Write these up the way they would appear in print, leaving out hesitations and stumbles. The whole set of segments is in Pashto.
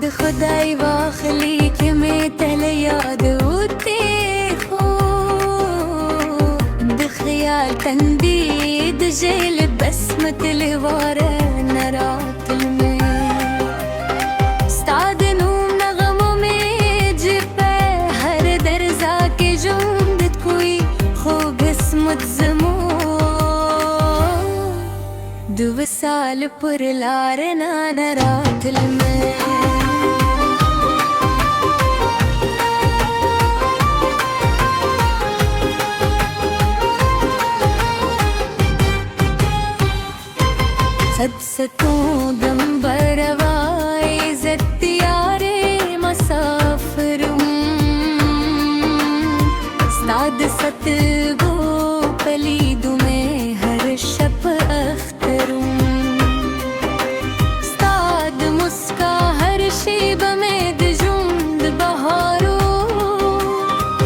د خدای واخلي کې مې تل یاد وتی خو د خیال تندي د جیل بسمت لواره نراتل مې ستا د نوم نغمو مې جپه هر درزا کې ژوندت کوي خو قسمت زمو د وصال پر لار نراتل مې ستوں دم بروائی عزت یار مسافروں استاد ست گو پلیدوں میں ہر شب اختروں استاد مسکا ہر شیب میں دجوند بہاروں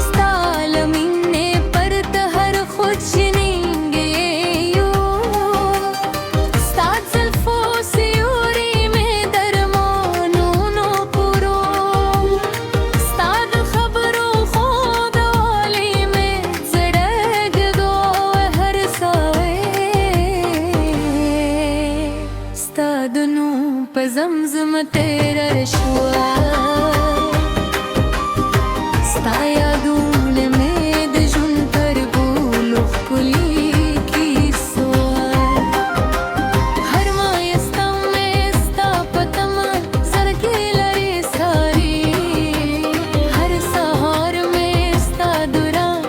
استعالمین نے پرت ہر خود زمزم تیرا شوا ستا یادون میں د ژوند تر بولو ښکلي کیسو هر مایسته مې ستا په تمه زړګی لري ساري هر سهار مې ستا دوران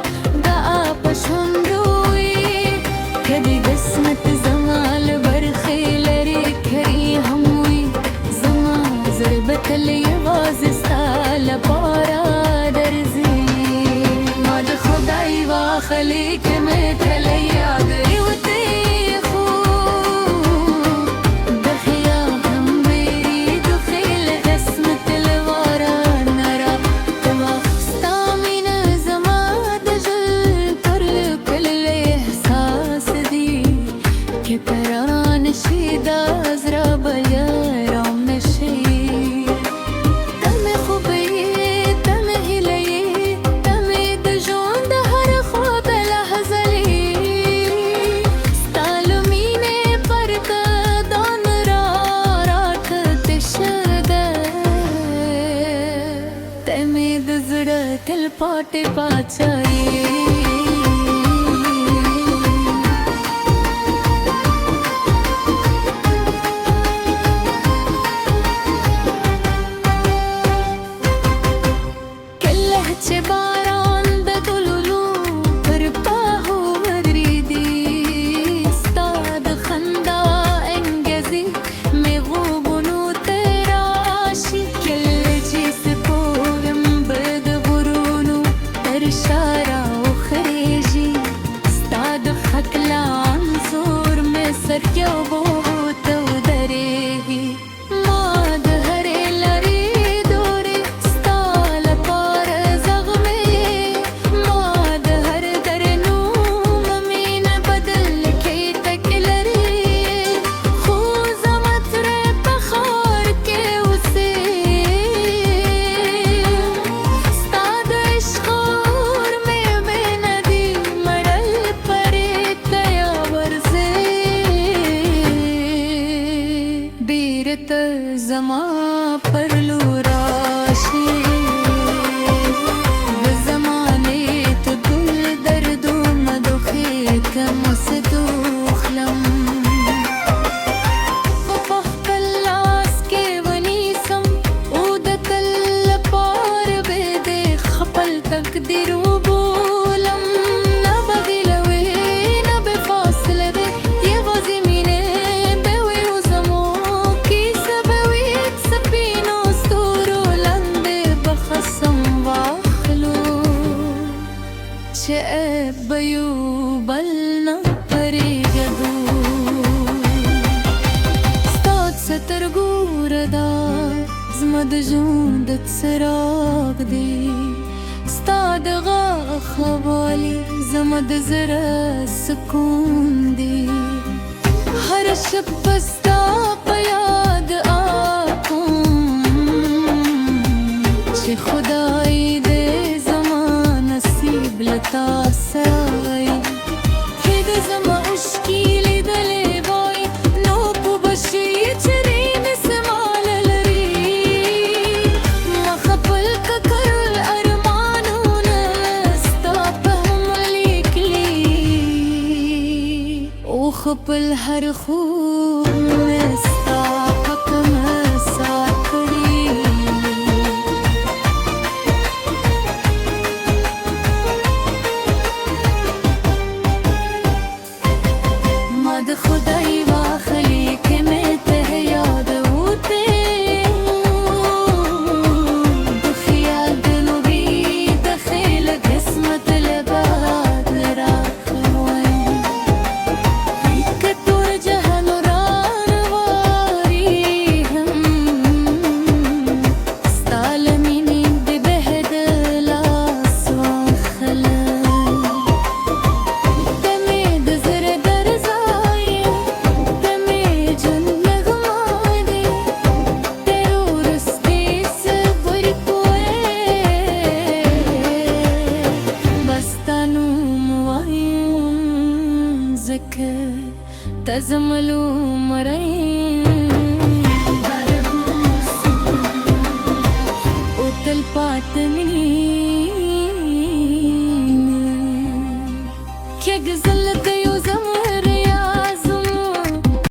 دعا په شونډو وي کدی قسمت زما له برخې لرې کړي هم بتل یوازې ستا لپاره درځي ما د خدای واخلي کې مې تل یاد وتی خو د خیال هم ویري د خیل قسمت لواره نراتل ستا مینه زما د ژوند تر کل احساس دی کې تران شي دا زړه به یارام نشي تل پاٹے پاچائی کله چې باران د ګلونو پر پاهو ودرېدي ستا د خندا انګازې مې غوږونو ته راشي کله چې سپوږم شارا وخریجی ستا د خط لانزور میں سر کیو بہت ودریږي ما د هرې لرې دورې ستا لپاره زغمې ما د هر درنوم مینه بدل کې تک لري خو زما ترې په ښار کې اوسې ستا د عشق زما پر لو راشي د زمانې ته ټول دردونه دوخې کم اوسه دوخلم په خپل لاس کې ونیسم او د تل لپاره به د خپل تقدیر وبولم نه به ګیله وي نه به فاصله وي یوازې مینې به وي او زموږ کیسه به وي سپینو ستورو لاندې به قسم واخلو چې به یو بل نه پرېږدو ستا سترګو ردا زما د ژوند څراغ دی ستا د غاښ والي زما د زړه سکون دی هر شب ستا په یاد آکم بالهرخوم مستعقك مساكري مد خدای واخلی که میں ته یاد ہوتے دخیال دلو بھی دخیل قسمت لباد راک ہوئے کہ تور جہن ران واری ہم ستالمینی ببهد لاس وخلال تمي دزر درزاي تمي جن غمادي تيرورستي صبر كوي بس تنوم وعيون ذكر تزملو مرين وتل بات من